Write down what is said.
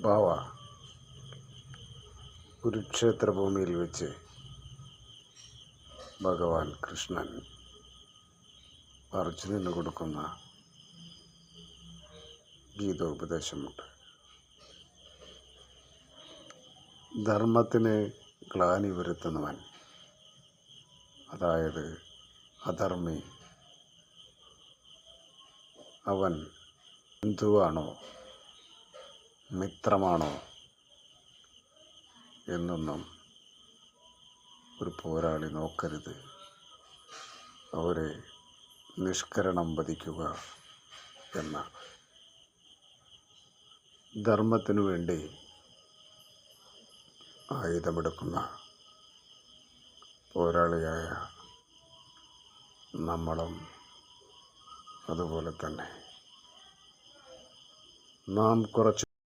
ബാവ കുരുക്ഷേത്ര ഭൂമിയിൽ വെച്ച് ഭഗവാൻ കൃഷ്ണൻ അർജുനന് കൊടുക്കുന്ന ഗീതോപദേശമുണ്ട്. ധർമ്മത്തിന് ഗ്ലാനി വരുത്തുന്നവൻ, അതായത് അധർമ്മി, അവൻ ബന്ധുവാണോ മിത്രമാണോ എന്നൊന്നും ഒരു പോരാളി നോക്കരുത്. അവരെ നിഷ്കരണം വധിക്കുക എന്നാണ്. ധർമ്മത്തിനു വേണ്ടി ആയുധമെടുക്കുന്ന പോരാളിയായ നമ്മളും അതുപോലെ തന്നെ. നാം കുറച്ച്